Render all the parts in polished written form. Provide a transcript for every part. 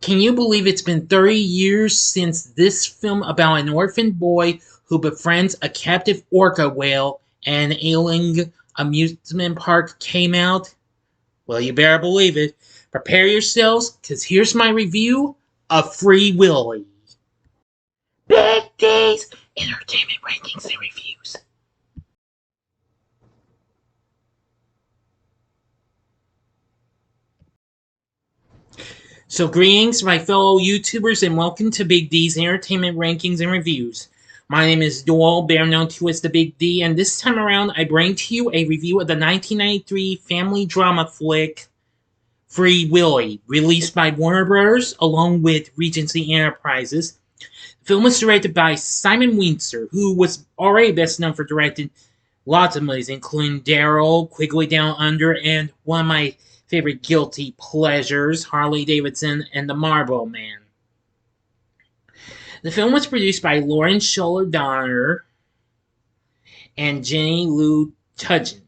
Can you believe it's been 30 years since this film about an orphan boy who befriends a captive orca whale and an ailing amusement park came out? Well, you better believe it. Prepare yourselves, because here's my review of Free Willy. Big D's Entertainment Rankings and Reviews. So, greetings, my fellow YouTubers, and welcome to Big D's Entertainment Rankings and Reviews. My name is Doyle, better known to as the Big D, and this time around I bring to you a review of the 1993 family drama flick Free Willy, released by Warner Bros. Along with Regency Enterprises. The film was directed by Simon Wincer, who was already best known for directing lots of movies, including Daryl, Quigley Down Under, and one of my favorite guilty pleasures, Harley Davidson and the Marlboro Man. The film was produced by Lauren Schuller and Jenny Lou Tugend,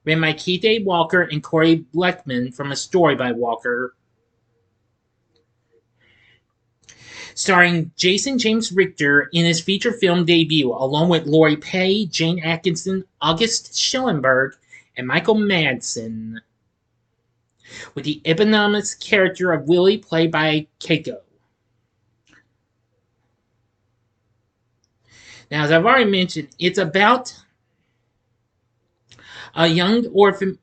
written by Keith A. Walker and Corey Bleckman from a story by Walker, starring Jason James Richter in his feature film debut, along with Lori Petty, Jayne Atkinson, August Schellenberg, and Michael Madsen, with the eponymous character of Willy played by Keiko. Now, as I've already mentioned, it's about a young orphan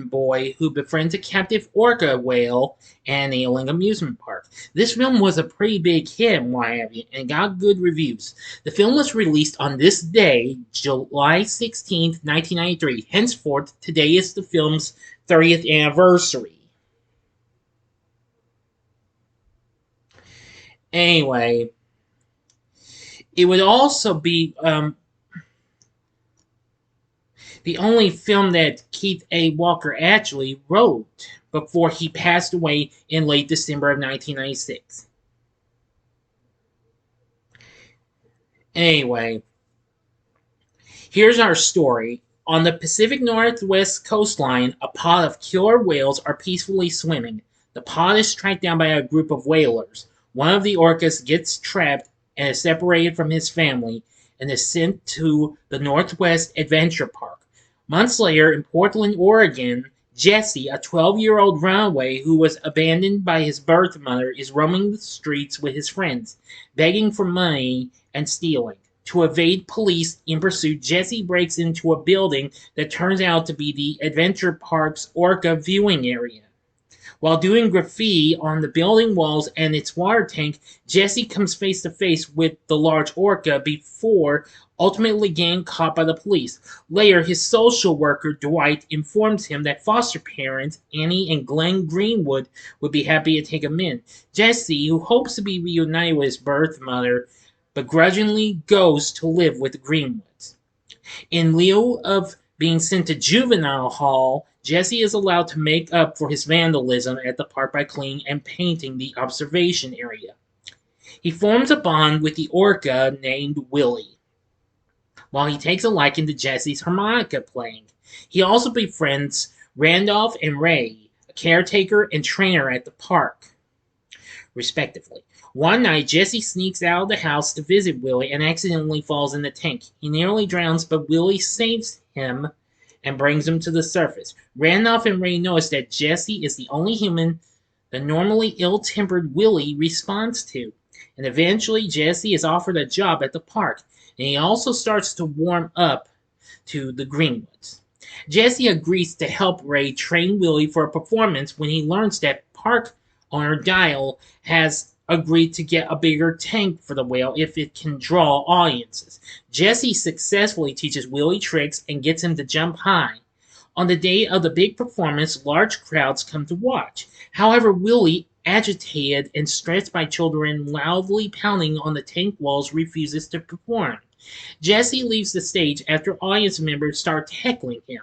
boy who befriends a captive orca whale and an ailing amusement park. This film was a pretty big hit and what have you, and got good reviews. The film was released on this day, July 16th, 1993. Henceforth, today is the film's 30th anniversary. Anyway, it would also be the only film that Keith A. Walker actually wrote before he passed away in late December of 1996. Anyway, here's our story. On the Pacific Northwest coastline, a pod of killer whales are peacefully swimming. The pod is tracked down by a group of whalers. One of the orcas gets trapped and is separated from his family and is sent to the Northwest Adventure Park. Months later, in Portland, Oregon, Jesse, a 12-year-old runaway who was abandoned by his birth mother, is roaming the streets with his friends, begging for money and stealing. To evade police in pursuit, Jesse breaks into a building that turns out to be the Adventure Park's orca viewing area. While doing graffiti on the building walls and its water tank, Jesse comes face to face with the large orca before ultimately getting caught by the police. Later, his social worker, Dwight, informs him that foster parents, Annie and Glenn Greenwood, would be happy to take him in. Jesse, who hopes to be reunited with his birth mother, begrudgingly goes to live with the Greenwoods. In lieu of being sent to juvenile hall, Jesse is allowed to make up for his vandalism at the park by cleaning and painting the observation area. He forms a bond with the orca named Willy, while he takes a liking to Jesse's harmonica playing. He also befriends Randolph and Ray, a caretaker and trainer at the park, respectively. One night, Jesse sneaks out of the house to visit Willy and accidentally falls in the tank. He nearly drowns, but Willy saves him and brings him to the surface. Randolph and Ray notice that Jesse is the only human the normally ill-tempered Willy responds to, and eventually Jesse is offered a job at the park, and he also starts to warm up to the Greenwoods. Jesse agrees to help Ray train Willy for a performance when he learns that park owner Dial has agreed to get a bigger tank for the whale if it can draw audiences. Jesse successfully teaches Willy tricks and gets him to jump high. On the day of the big performance, large crowds come to watch. However, Willy, agitated and stressed by children loudly pounding on the tank walls, refuses to perform. Jesse leaves the stage after audience members start heckling him.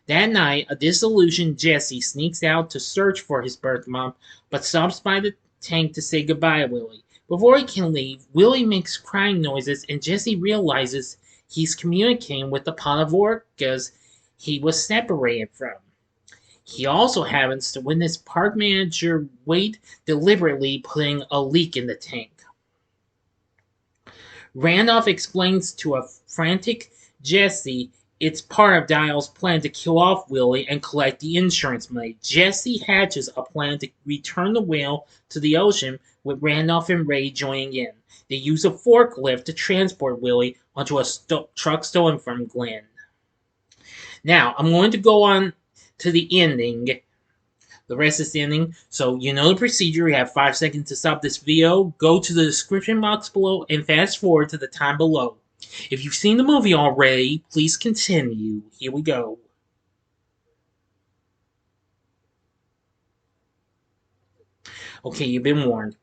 That night, a disillusioned Jesse sneaks out to search for his birth mom, but stops by the tank to say goodbye to Willy. Before he can leave, Willy makes crying noises and Jesse realizes he's communicating with the pod of orcas he was separated from. He also happens to witness park manager Wade deliberately putting a leak in the tank. Randolph explains to a frantic Jesse it's part of Dial's plan to kill off Willy and collect the insurance money. Jesse hatches a plan to return the whale to the ocean, with Randolph and Ray joining in. They use a forklift to transport Willy onto a truck stolen from Glenn. Now, I'm going to go on to the ending. The rest is the ending. So you know the procedure. You have 5 seconds to stop this video. Go to the description box below and fast forward to the time below. If you've seen the movie already, please continue. Here we go. Okay, you've been warned.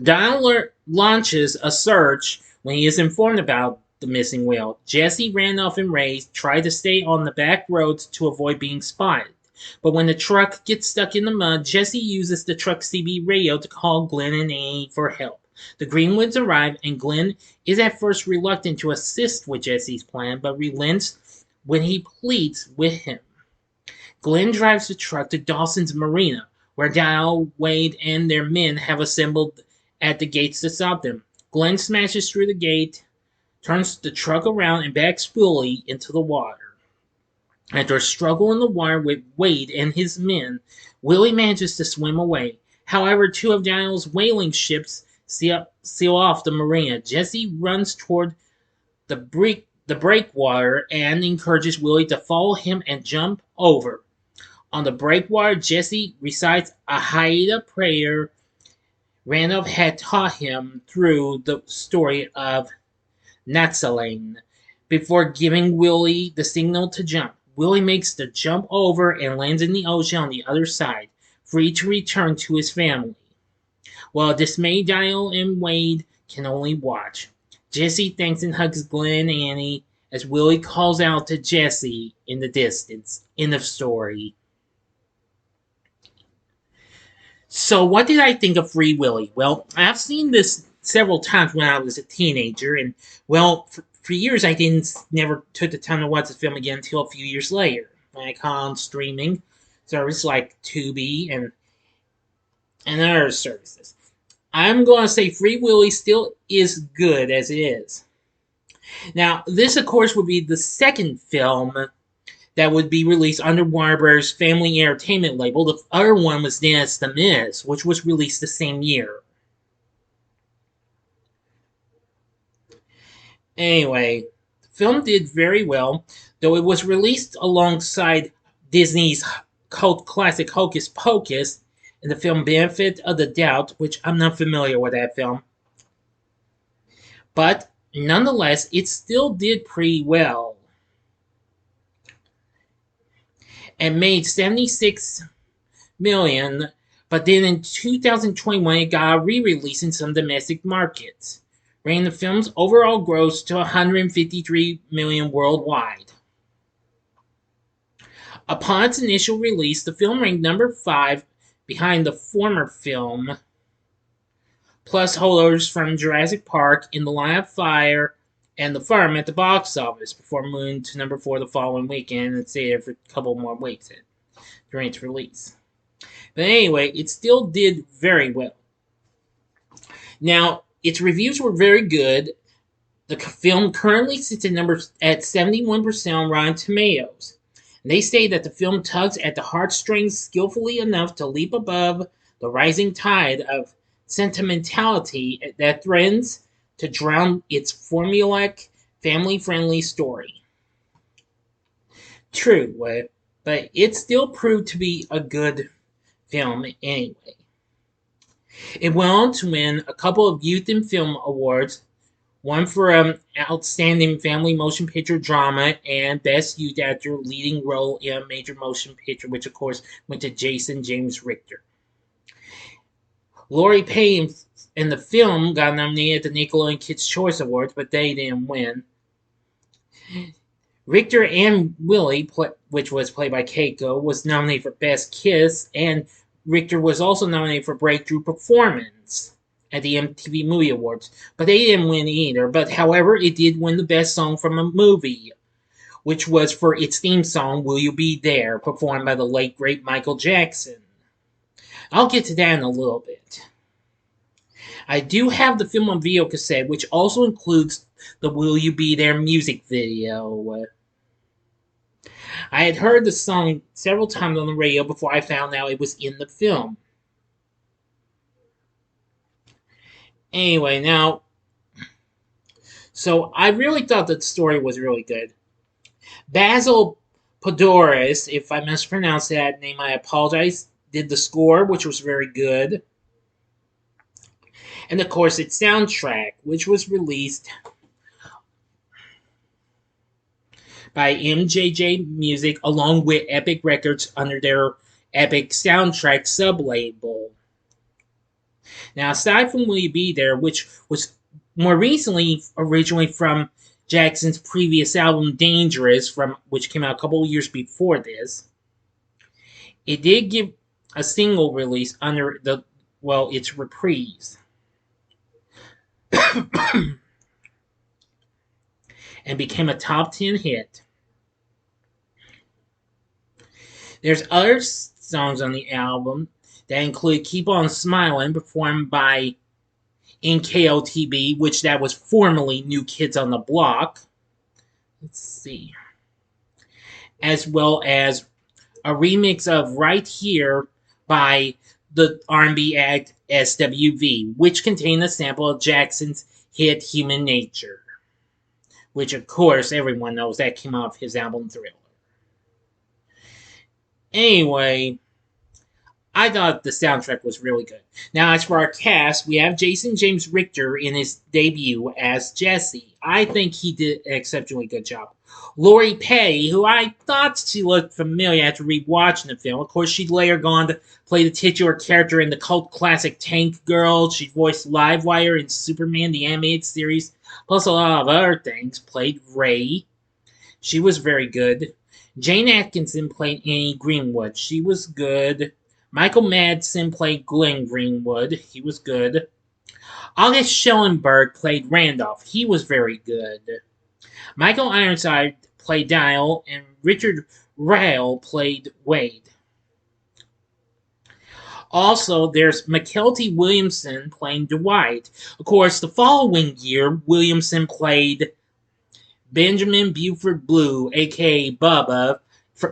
Dial launches a search when he is informed about the missing whale. Jesse, Randolph, and Ray try to stay on the back roads to avoid being spotted. But when the truck gets stuck in the mud, Jesse uses the truck's CB radio to call Glenn and Annie for help. The Greenwoods arrive, and Glenn is at first reluctant to assist with Jesse's plan, but relents when he pleads with him. Glenn drives the truck to Dawson's Marina, where Dial, Wade, and their men have assembled at the gates to stop them. Glenn smashes through the gate, turns the truck around, and backs Willy into the water. After a struggle in the water with Wade and his men, Willy manages to swim away. However, two of Dial's whaling ships seal off the marina. Jesse runs toward the breakwater and encourages Willy to follow him and jump over. On the breakwater, Jesse recites a Haida prayer Randolph had taught him through the story of Madsen before giving Willy the signal to jump. Willy makes the jump over and lands in the ocean on the other side, free to return to his family. While dismayed, Dial and Wade can only watch. Jesse thanks and hugs Glenn and Annie as Willy calls out to Jesse in the distance. End of story. So what did I think of Free Willy? Well, I've seen this several times when I was a teenager, and well, for years I never took the time to watch the film again until a few years later. I caught on streaming services like Tubi and other services. I'm going to say Free Willy still is good as it is. Now, this, of course, would be the second film that would be released under Warner Bros. Family Entertainment label. The other one was Dennis the Menace, which was released the same year. Anyway, the film did very well, though it was released alongside Disney's cult classic Hocus Pocus and the film Benefit of the Doubt, which I'm not familiar with that film. But nonetheless, it still did pretty well. And made $76 million, but then in 2021 it got a re-release in some domestic markets, bringing the film's overall gross to $153 million worldwide. Upon its initial release, the film ranked number 5 behind the former film, plus holders from Jurassic Park, In the Line of Fire, and The Firm at the box office, before moving to number 4 the following weekend and stayed there for a couple more weeks during its release. But anyway, it still did very well. Now, its reviews were very good. The film currently sits at 71% on Rotten Tomatoes. And they say that the film tugs at the heartstrings skillfully enough to leap above the rising tide of sentimentality that threatens to drown its formulaic, family-friendly story. True, but it still proved to be a good film anyway. It went on to win a couple of Youth in Film Awards, one for Outstanding Family Motion Picture Drama and Best Youth Actor Leading Role in a Major Motion Picture, which of course went to Jason James Richter. Lori Payne in the film got nominated at the Nickelodeon Kids' Choice Awards, but they didn't win. Richter and Willy, which was played by Keiko, was nominated for Best Kiss, and Richter was also nominated for Breakthrough Performance at the MTV Movie Awards, but they didn't win either. But however, it did win the Best Song from a Movie, which was for its theme song, Will You Be There, performed by the late great Michael Jackson. I'll get to that in a little bit. I do have the film on video cassette, which also includes the Will You Be There music video. I had heard the song several times on the radio before I found out it was in the film. Anyway, now, so I really thought that the story was really good. Basil Podoris, if I mispronounced that name, I apologize, did the score, which was very good. And of course, its soundtrack, which was released by MJJ Music along with Epic Records under their Epic Soundtrack sublabel. Now, aside from Will You Be There, which was more recently originally from Jackson's previous album Dangerous, which came out a couple of years before this, it did give a single release under its reprise. And became a top 10 hit. There's other songs on the album that include Keep On Smiling, performed by NKOTB, which that was formerly New Kids on the Block. Let's see. As well as a remix of Right Here by the R&B act SWV, which contained a sample of Jackson's hit Human Nature, which of course everyone knows that came off his album Thriller. Anyway, I thought the soundtrack was really good. Now, as for our cast, we have Jason James Richter in his debut as Jesse. I think he did an exceptionally good job. Lori Petty, who I thought she looked familiar after rewatching the film. Of course, she'd later gone to play the titular character in the cult classic Tank Girl. She voiced Livewire in Superman the Animated Series, plus a lot of other things. Played Ray. She was very good. Jayne Atkinson played Annie Greenwood. She was good. Michael Madsen played Glenn Greenwood. He was good. August Schellenberg played Randolph. He was very good. Michael Ironside played Dial, and Richard Ryle played Wade. Also, there's McKelty Williamson playing Dwight. Of course, the following year, Williamson played Benjamin Buford Blue, a.k.a. Bubba,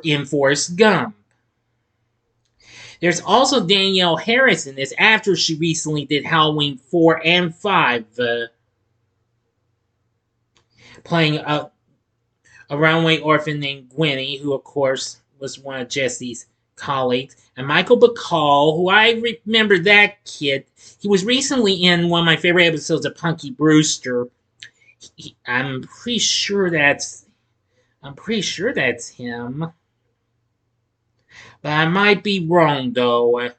in Forrest Gump. There's also Danielle Harris in this after she recently did Halloween 4 and 5, playing a runaway orphan named Gwenny, who of course was one of Jesse's colleagues. And Michael Bacall, who I remember that kid. He was recently in one of my favorite episodes of Punky Brewster. I'm pretty sure that's him. But I might be wrong, though.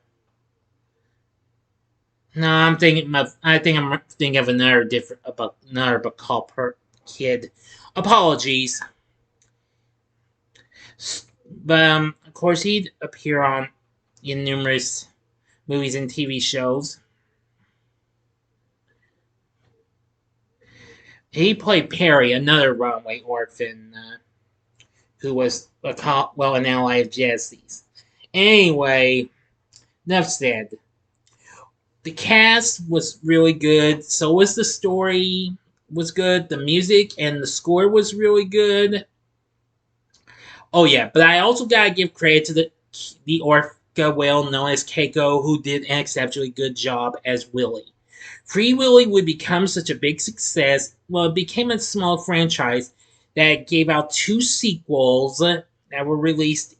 No, I think I'm thinking of another Bacall kid. Apologies. But of course, he'd appear in numerous movies and TV shows. He played Perry, another runaway orphan, who was an ally of Jesse's. Anyway, enough said. The cast was really good. So was the story. Was good. The music and the score was really good. Oh yeah, but I also gotta give credit to the orca whale known as Keiko, who did an exceptionally good job as Willy. Free Willy would become such a big success. Well, it became a small franchise that gave out 2 sequels that were released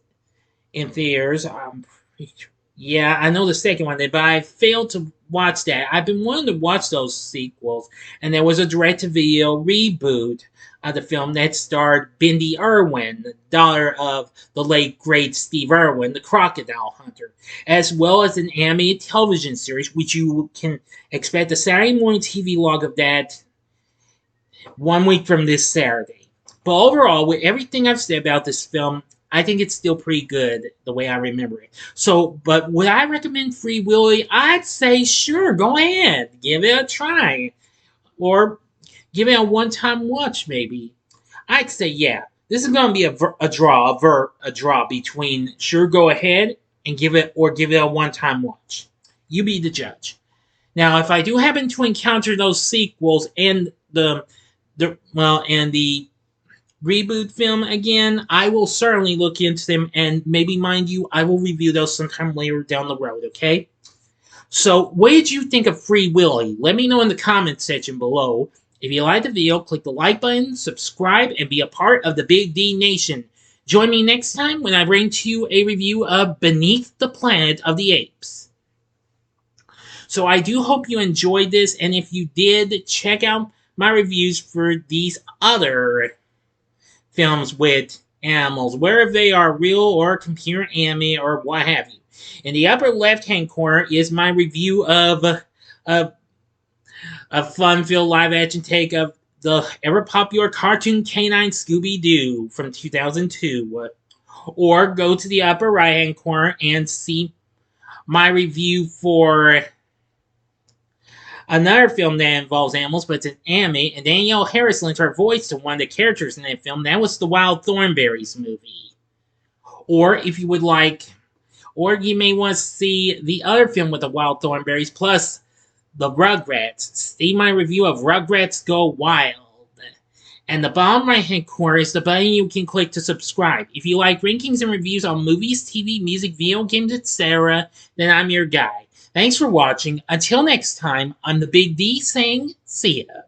in theaters. Yeah, I know the second one, but I failed to watch that. I've been wanting to watch those sequels, and there was a direct-to-video reboot of the film that starred Bindi Irwin, the daughter of the late great Steve Irwin, the crocodile hunter, as well as an animated television series, which you can expect a Saturday morning TV log of that 1 week from this Saturday. But overall, with everything I've said about this film, I think it's still pretty good the way I remember it. So, but would I recommend Free Willy? I'd say sure, go ahead. Give it a try. Or give it a one-time watch, maybe. I'd say yeah. This is going to be a draw between sure go ahead and give it a one-time watch. You be the judge. Now, if I do happen to encounter those sequels and the reboot film again, I will certainly look into them, and maybe, mind you, I will review those sometime later down the road, okay? So, what did you think of Free Willy? Let me know in the comments section below. If you liked the video, click the like button, subscribe, and be a part of the Big D Nation. Join me next time when I bring to you a review of Beneath the Planet of the Apes. So I do hope you enjoyed this, and if you did, check out my reviews for these other films with animals, whether they are real or computer animated or what have you. In the upper left-hand corner is my review of a fun-filled live-action take of the ever-popular cartoon canine Scooby-Doo from 2002. Or go to the upper right-hand corner and see my review for another film that involves animals, but it's an anime, and Danielle Harris lent her voice to one of the characters in that film. That was the Wild Thornberrys movie. Or if you would like, or you may want to see the other film with the Wild Thornberrys, plus the Rugrats. See my review of Rugrats Go Wild. And the bottom right hand corner is the button you can click to subscribe. If you like rankings and reviews on movies, TV, music, video games, etc., then I'm your guy. Thanks for watching. Until next time, I'm the Big D saying, see ya.